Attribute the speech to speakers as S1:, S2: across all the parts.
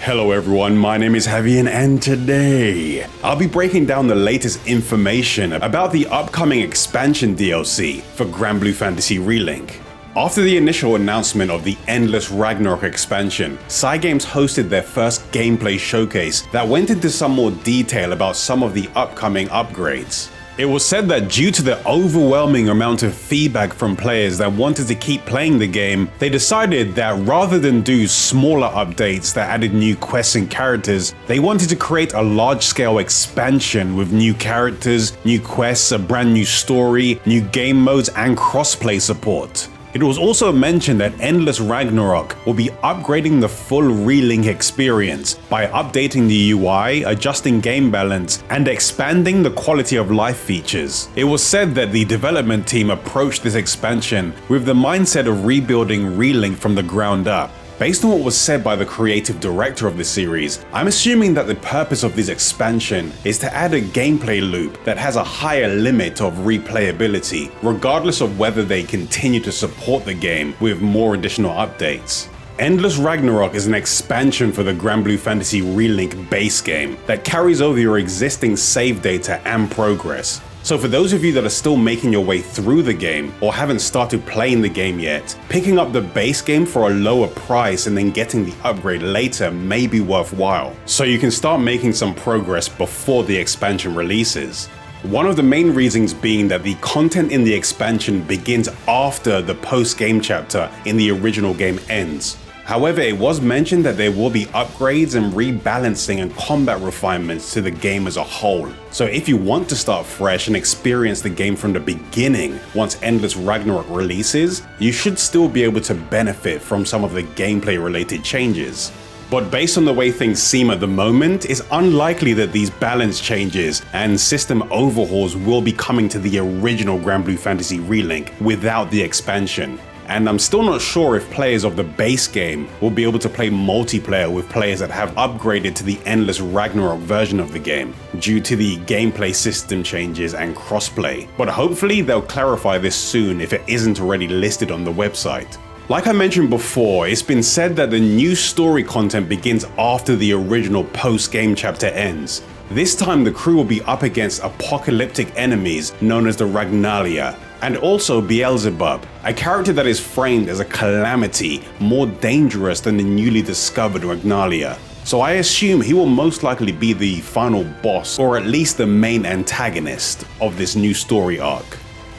S1: Hello everyone, my name is Havian and today I'll be breaking down the latest information about the upcoming expansion DLC for Granblue Fantasy Relink. After the initial announcement of the Endless Ragnarok expansion, Cygames hosted their first gameplay showcase that went into some more detail about some of the upcoming upgrades. It was said that due to the overwhelming amount of feedback from players that wanted to keep playing the game, they decided that rather than do smaller updates that added new quests and characters, they wanted to create a large-scale expansion with new characters, new quests, a brand new story, new game modes, and crossplay support. It was also mentioned that Endless Ragnarok will be upgrading the full Relink experience by updating the UI, adjusting game balance, and expanding the quality of life features. It was said that the development team approached this expansion with the mindset of rebuilding Relink from the ground up. Based on what was said by the creative director of the series, I'm assuming that the purpose of this expansion is to add a gameplay loop that has a higher limit of replayability, regardless of whether they continue to support the game with more additional updates. Endless Ragnarok is an expansion for the Granblue Fantasy Relink base game that carries over your existing save data and progress. So for those of you that are still making your way through the game or haven't started playing the game yet, picking up the base game for a lower price and then getting the upgrade later may be worthwhile, so you can start making some progress before the expansion releases. One of the main reasons being that the content in the expansion begins after the post-game chapter in the original game ends. However, it was mentioned that there will be upgrades and rebalancing and combat refinements to the game as a whole. So if you want to start fresh and experience the game from the beginning once Endless Ragnarok releases, you should still be able to benefit from some of the gameplay related changes. But based on the way things seem at the moment, it's unlikely that these balance changes and system overhauls will be coming to the original Granblue Fantasy Relink without the expansion. And I'm still not sure if players of the base game will be able to play multiplayer with players that have upgraded to the Endless Ragnarok version of the game, due to the gameplay system changes and crossplay. But hopefully they'll clarify this soon if it isn't already listed on the website. Like I mentioned before, it's been said that the new story content begins after the original post-game chapter ends. This time the crew will be up against apocalyptic enemies known as the ragnalia, and also Beelzebub, a character that is framed as a calamity more dangerous than the newly discovered ragnalia. So I assume he will most likely be the final boss, or at least the main antagonist of this new story arc.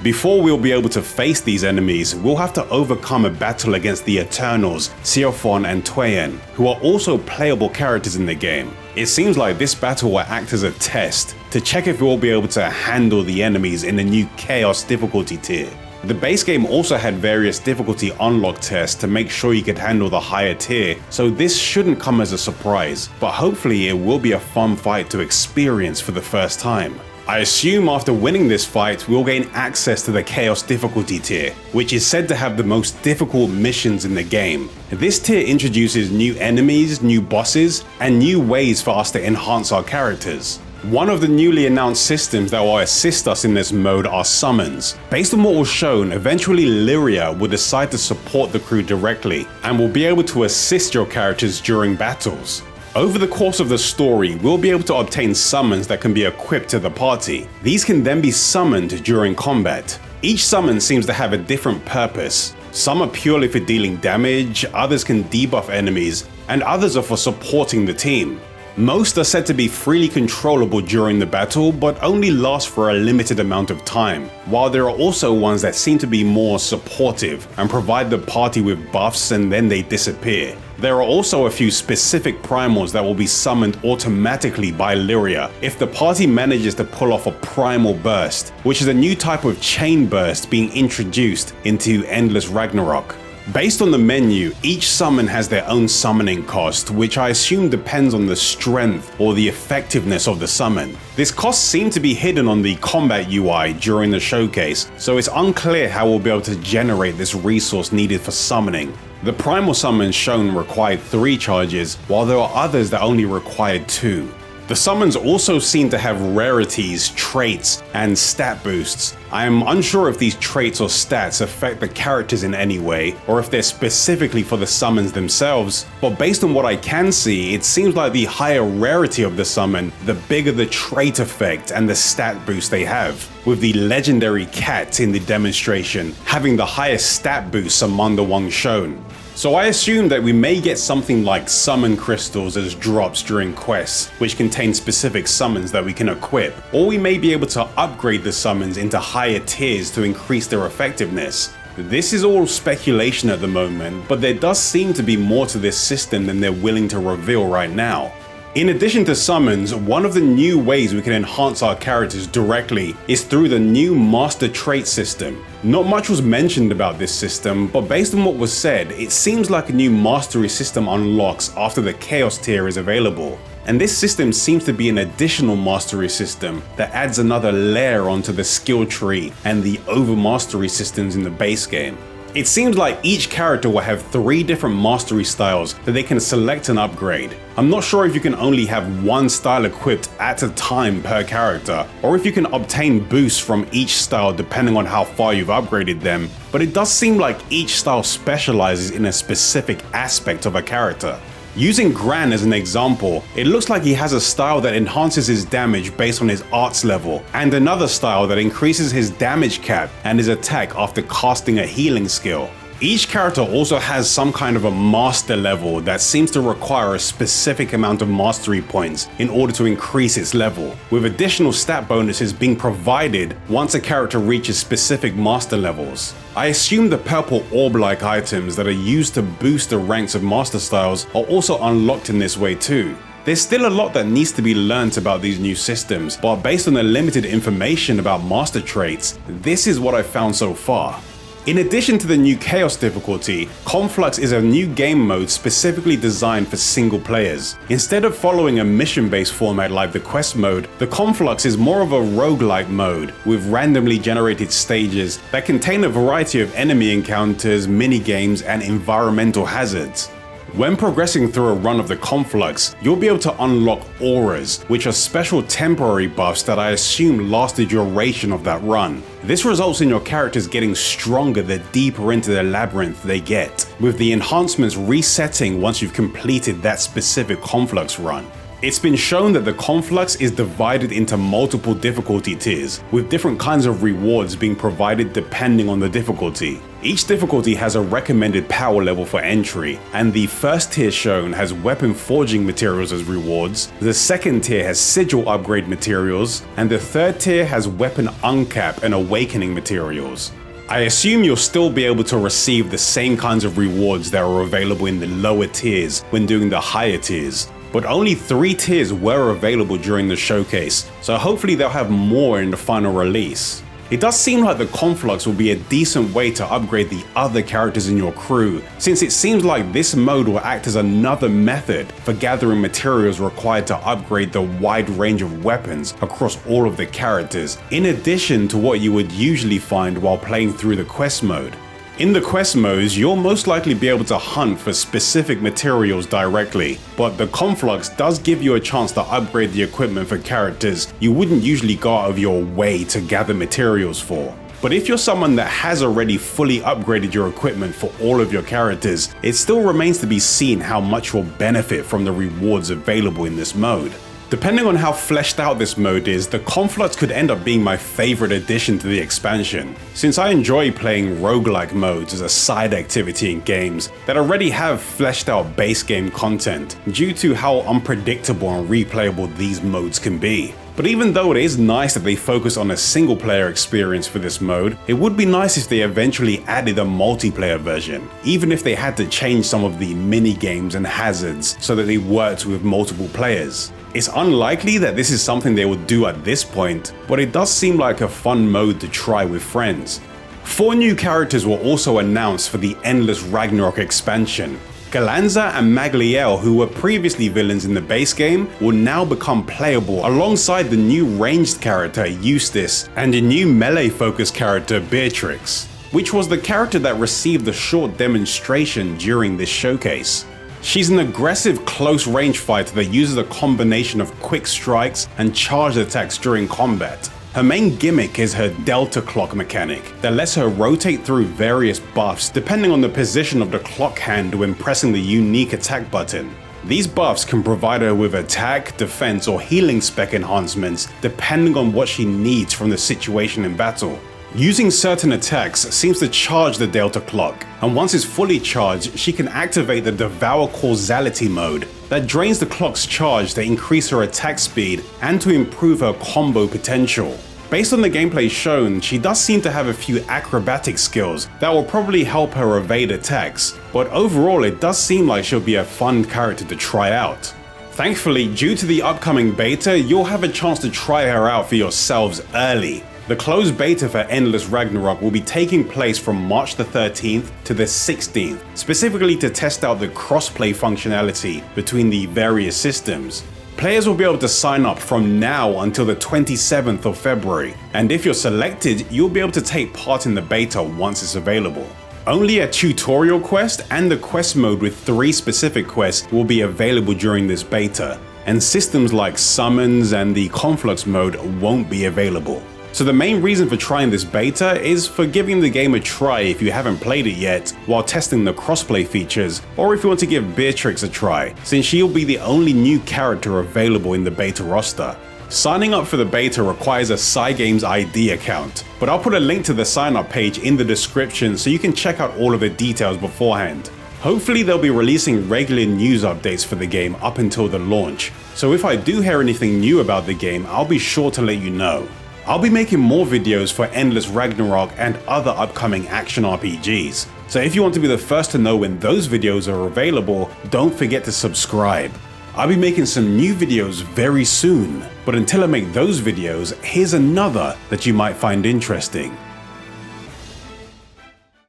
S1: Before we'll be able to face these enemies, we'll have to overcome a battle against the Eternals, Siofon and Twayen, who are also playable characters in the game. It seems like this battle will act as a test to check if we'll be able to handle the enemies in the new Chaos difficulty tier. The base game also had various difficulty unlock tests to make sure you could handle the higher tier, so this shouldn't come as a surprise, but hopefully it will be a fun fight to experience for the first time. I assume after winning this fight, we'll gain access to the Chaos difficulty tier, which is said to have the most difficult missions in the game. This tier introduces new enemies, new bosses, and new ways for us to enhance our characters. One of the newly announced systems that will assist us in this mode are summons. Based on what was shown, eventually Lyria will decide to support the crew directly and will be able to assist your characters during battles. Over the course of the story, we'll be able to obtain summons that can be equipped to the party. These can then be summoned during combat. Each summon seems to have a different purpose. Some are purely for dealing damage, others can debuff enemies, and others are for supporting the team. Most are said to be freely controllable during the battle, but only last for a limited amount of time, while there are also ones that seem to be more supportive and provide the party with buffs and then they disappear. There are also a few specific primals that will be summoned automatically by Lyria if the party manages to pull off a primal burst, which is a new type of chain burst being introduced into Endless Ragnarok. Based on the menu, each summon has their own summoning cost, which I assume depends on the strength or the effectiveness of the summon. This cost seemed to be hidden on the combat UI during the showcase, so it's unclear how we'll be able to generate this resource needed for summoning. The primal summons shown required 3 charges, while there are others that only required 2. The summons also seem to have rarities, traits, and stat boosts. I am unsure if these traits or stats affect the characters in any way, or if they're specifically for the summons themselves, but based on what I can see, it seems like the higher rarity of the summon, the bigger the trait effect and the stat boost they have, with the legendary cat in the demonstration having the highest stat boosts among the ones shown. So I assume that we may get something like summon crystals as drops during quests, which contain specific summons that we can equip, or we may be able to upgrade the summons into higher tiers to increase their effectiveness. This is all speculation at the moment, but there does seem to be more to this system than they're willing to reveal right now. In addition to summons, one of the new ways we can enhance our characters directly is through the new master trait system. Not much was mentioned about this system, but based on what was said, it seems like a new mastery system unlocks after the chaos tier is available. And this system seems to be an additional mastery system that adds another layer onto the skill tree and the overmastery systems in the base game. It seems like each character will have 3 different mastery styles that they can select and upgrade. I'm not sure if you can only have one style equipped at a time per character, or if you can obtain boosts from each style depending on how far you've upgraded them, but it does seem like each style specializes in a specific aspect of a character. Using Gran as an example, it looks like he has a style that enhances his damage based on his arts level, and another style that increases his damage cap and his attack after casting a healing skill. Each character also has some kind of a master level that seems to require a specific amount of mastery points in order to increase its level, with additional stat bonuses being provided once a character reaches specific master levels. I assume the purple orb-like items that are used to boost the ranks of master styles are also unlocked in this way too. There's still a lot that needs to be learnt about these new systems, but based on the limited information about master traits, this is what I've found so far. In addition to the new Chaos difficulty, Conflux is a new game mode specifically designed for single players. Instead of following a mission-based format like the quest mode, the Conflux is more of a roguelike mode, with randomly generated stages that contain a variety of enemy encounters, mini-games, and environmental hazards. When progressing through a run of the Conflux, you'll be able to unlock auras, which are special temporary buffs that I assume last the duration of that run. This results in your characters getting stronger the deeper into the labyrinth they get, with the enhancements resetting once you've completed that specific Conflux run. It's been shown that the Conflux is divided into multiple difficulty tiers, with different kinds of rewards being provided depending on the difficulty. Each difficulty has a recommended power level for entry, and the first tier shown has weapon forging materials as rewards, the second tier has sigil upgrade materials, and the third tier has weapon uncap and awakening materials. I assume you'll still be able to receive the same kinds of rewards that are available in the lower tiers when doing the higher tiers, but only 3 tiers were available during the showcase, so hopefully they'll have more in the final release. It does seem like the Conflux will be a decent way to upgrade the other characters in your crew, since it seems like this mode will act as another method for gathering materials required to upgrade the wide range of weapons across all of the characters, in addition to what you would usually find while playing through the quest mode. In the quest modes, you'll most likely be able to hunt for specific materials directly, but the Conflux does give you a chance to upgrade the equipment for characters you wouldn't usually go out of your way to gather materials for. But if you're someone that has already fully upgraded your equipment for all of your characters, it still remains to be seen how much you'll benefit from the rewards available in this mode. Depending on how fleshed out this mode is, the Conflux could end up being my favorite addition to the expansion, since I enjoy playing roguelike modes as a side activity in games that already have fleshed out base game content, due to how unpredictable and replayable these modes can be. But even though it is nice that they focus on a single player experience for this mode, it would be nice if they eventually added a multiplayer version, even if they had to change some of the mini games and hazards so that they worked with multiple players. It's unlikely that this is something they would do at this point, but it does seem like a fun mode to try with friends. 4 new characters were also announced for the Endless Ragnarok expansion. Galanza and Magliel, who were previously villains in the base game, will now become playable alongside the new ranged character Eustace and a new melee-focused character Beatrix, which was the character that received the short demonstration during this showcase. She's an aggressive close-range fighter that uses a combination of quick strikes and charged attacks during combat. Her main gimmick is her delta clock mechanic that lets her rotate through various buffs depending on the position of the clock hand when pressing the unique attack button. These buffs can provide her with attack, defense, or healing spec enhancements depending on what she needs from the situation in battle. Using certain attacks seems to charge the delta clock, and once it's fully charged, she can activate the Devour Causality mode that drains the clock's charge to increase her attack speed and to improve her combo potential. Based on the gameplay shown, she does seem to have a few acrobatic skills that will probably help her evade attacks, but overall it does seem like she'll be a fun character to try out. Thankfully, due to the upcoming beta, you'll have a chance to try her out for yourselves early. The closed beta for Endless Ragnarok will be taking place from March the 13th to the 16th, specifically to test out the crossplay functionality between the various systems. Players will be able to sign up from now until the 27th of February, and if you're selected, you'll be able to take part in the beta once it's available. Only a tutorial quest and the quest mode with 3 specific quests will be available during this beta, and systems like summons and the Conflux mode won't be available. So the main reason for trying this beta is for giving the game a try if you haven't played it yet, while testing the crossplay features, or if you want to give Beatrix a try, since she'll be the only new character available in the beta roster. Signing up for the beta requires a Cygames ID account, but I'll put a link to the sign up page in the description so you can check out all of the details beforehand. Hopefully they'll be releasing regular news updates for the game up until the launch, so if I do hear anything new about the game, I'll be sure to let you know. I'll be making more videos for Endless Ragnarok and other upcoming action RPGs, so if you want to be the first to know when those videos are available, don't forget to subscribe. I'll be making some new videos very soon, but until I make those videos, here's another that you might find interesting.